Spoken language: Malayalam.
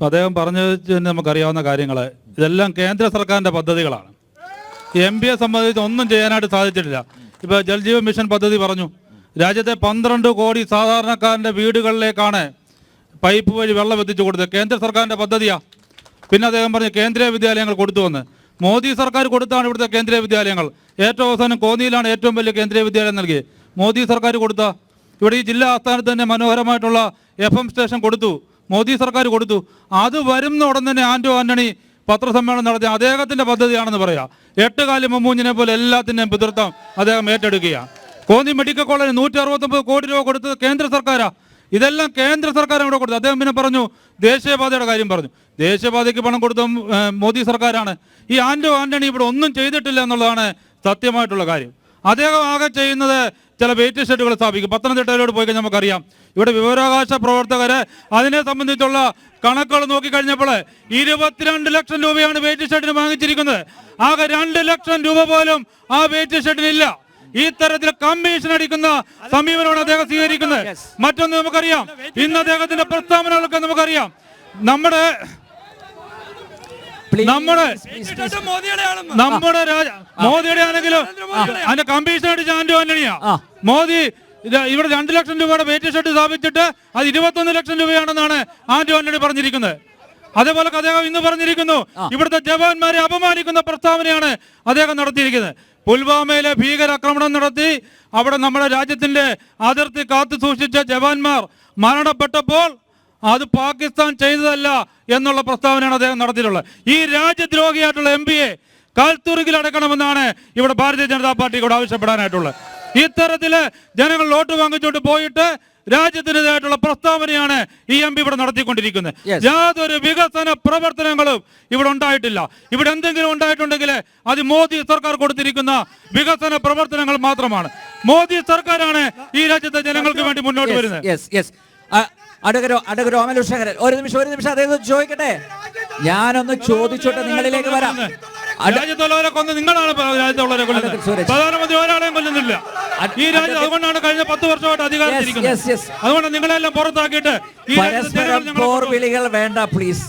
അദ്ദേഹം പറഞ്ഞത് നമുക്കറിയാവുന്ന കാര്യങ്ങൾ ഇതെല്ലാം കേന്ദ്ര സർക്കാരിൻ്റെ പദ്ധതികളാണ്. MP-യെ സംബന്ധിച്ച് ഒന്നും ചെയ്യാനായിട്ട് സാധിച്ചിട്ടില്ല. ഇപ്പോൾ ജൽജീവൻ മിഷൻ പദ്ധതി പറഞ്ഞു. രാജ്യത്തെ 12 കോടി സാധാരണക്കാരൻ്റെ വീടുകളിലേക്കാണ് പൈപ്പ് വഴി വെള്ളം എത്തിച്ചു കൊടുത്തത്. കേന്ദ്ര സർക്കാരിൻ്റെ പദ്ധതിയാണ്. പിന്നെ അദ്ദേഹം പറഞ്ഞു കേന്ദ്രീയ വിദ്യാലയങ്ങൾ കൊടുത്തുവന്ന്. മോദി സർക്കാർ കൊടുത്താണ് ഇവിടുത്തെ കേന്ദ്രീയ വിദ്യാലയങ്ങൾ. ഏറ്റവും അവസാനം കോന്നിയിലാണ് ഏറ്റവും വലിയ കേന്ദ്രീയ വിദ്യാലയം നൽകിയത്. മോദി സർക്കാർ കൊടുത്ത ഇവിടെ ഈ ജില്ലാ ആസ്ഥാനത്ത് തന്നെ മനോഹരമായിട്ടുള്ള FM സ്റ്റേഷൻ കൊടുത്തു. മോദി സർക്കാർ കൊടുത്തു. അത് വരുന്ന ഉടൻ തന്നെ ആന്റണി പത്രസമ്മേളനം നടത്തി അദ്ദേഹത്തിൻ്റെ പദ്ധതിയാണെന്ന് പറയാം. 8 കാലി മമ്മൂഞ്ഞിനെ പോലെ എല്ലാത്തിൻ്റെയും പിതൃത്വം അദ്ദേഹം ഏറ്റെടുക്കുകയാണ്. കോന്നി മെഡിക്കൽ കോളേജിന് 169 കോടി രൂപ കൊടുത്തത് കേന്ദ്ര സർക്കാരാണ്. ഇതെല്ലാം കേന്ദ്ര സർക്കാർ ഇവിടെ കൊടുത്തു. അദ്ദേഹം പിന്നെ പറഞ്ഞു ദേശീയപാതയുടെ കാര്യം പറഞ്ഞു. ദേശീയപാതയ്ക്ക് പണം കൊടുത്ത മോദി സർക്കാരാണ്. ഈ ആന്റണി ഇവിടെ ഒന്നും ചെയ്തിട്ടില്ല എന്നുള്ളതാണ് സത്യമായിട്ടുള്ള കാര്യം. അദ്ദേഹം ആകെ ചെയ്യുന്നത് ചില വെയിറ്റ് ഷെഡുകൾ സ്ഥാപിക്കും. പത്തനംതിട്ടയിലോട്ട് പോയി കഴിഞ്ഞാൽ നമുക്കറിയാം. ഇവിടെ വിവരാവകാശ പ്രവർത്തകരെ അതിനെ സംബന്ധിച്ചുള്ള കണക്കുകൾ നോക്കിക്കഴിഞ്ഞപ്പോൾ 22 ലക്ഷം രൂപയാണ് വെയിറ്റ് ഷെഡിന് വാങ്ങിച്ചിരിക്കുന്നത്. ആകെ 2 ലക്ഷം രൂപ പോലും ആ വെയിറ്റ് ഷെഡിനില്ല. ഈ തരത്തിൽ കമ്മീഷൻ അടിക്കുന്ന സമീപനമാണ് അദ്ദേഹം സ്വീകരിക്കുന്നത്. മറ്റൊന്ന് നമുക്കറിയാം, ഇന്ന് അദ്ദേഹത്തിന്റെ പ്രസ്താവനകളൊക്കെ നമുക്കറിയാം. നമ്മുടെ മോദിയുടെ ആണെങ്കിലും അതിന്റെ കമ്മീഷൻ അടിച്ച ആന്റണിയാ. മോദി ഇവിടെ 2 ലക്ഷം രൂപയുടെ വെയിറ്റ് ഷെഡ് സ്ഥാപിച്ചിട്ട് അത് 21 ലക്ഷം രൂപയാണെന്നാണ് ആന്റണി പറഞ്ഞിരിക്കുന്നത്. അതേപോലെ അദ്ദേഹം ഇന്ന് പറഞ്ഞിരിക്കുന്നു ഇവിടുത്തെ ജവാന്മാരെ അപമാനിക്കുന്ന പ്രസ്താവനയാണ് അദ്ദേഹം നടത്തിയിരിക്കുന്നത്. പുൽവാമയിലെ ഭീകരാക്രമണം നടത്തി അവിടെ നമ്മുടെ രാജ്യത്തിന്റെ അതിർത്തി കാത്തു സൂക്ഷിച്ച ജവാന്മാർ മരണപ്പെട്ടപ്പോൾ അത് പാകിസ്ഥാൻ ചെയ്തതല്ല എന്നുള്ള പ്രസ്താവനയാണ് അദ്ദേഹം നടത്തിയിട്ടുള്ളത്. ഈ രാജ്യദ്രോഹിയായിട്ടുള്ള MP-യെ കാൽത്തുറുകിൽ അടക്കണമെന്നാണ് ഇവിടെ ഭാരതീയ ജനതാ പാർട്ടിയോട് ആവശ്യപ്പെടാനായിട്ടുള്ളത്. ഇത്തരത്തില് ജനങ്ങൾ വോട്ട് വാങ്ങിച്ചുകൊണ്ട് പോയിട്ട് രാജ്യത്തിൻ്റെതായിട്ടുള്ള പ്രസ്താവനയാണ് ഈ MP ഇവിടെ നടത്തിക്കൊണ്ടിരിക്കുന്നത്. യാതൊരു വികസന പ്രവർത്തനങ്ങളും ഇവിടെ ഉണ്ടായിട്ടില്ല. ഇവിടെ എന്തെങ്കിലും ഉണ്ടായിട്ടുണ്ടെങ്കിൽ അത് മോദി സർക്കാർ കൊടുത്തിരിക്കുന്ന വികസന പ്രവർത്തനങ്ങൾ മാത്രമാണ്. മോദി സർക്കാരാണ് ഈ രാജ്യത്തെ ജനങ്ങൾക്ക് വേണ്ടി മുന്നോട്ട് വരുന്നത്. ഒരു നിമിഷം അദ്ദേഹം ചോദിക്കട്ടെ. ഞാനൊന്ന് ചോദിച്ചോട്ടെ, നിങ്ങളിലേക്ക് വരാം. രാജ്യത്തുള്ളവരെ കൊന്ന് നിങ്ങളാണ് രാജ്യത്തുള്ളവരെ കൊല്ലുന്നത്. പ്രധാനമന്ത്രി ഒരാളെയും കൊല്ലുന്നില്ല ഈ രാജ്യം. അതുകൊണ്ടാണ് കഴിഞ്ഞ 10 വർഷമായിട്ട് അധികാരത്തിരിക്കുന്നത്. അതുകൊണ്ട് നിങ്ങളെല്ലാം പുറത്താക്കിയിട്ട് വിളികൾ വേണ്ട പ്ലീസ്.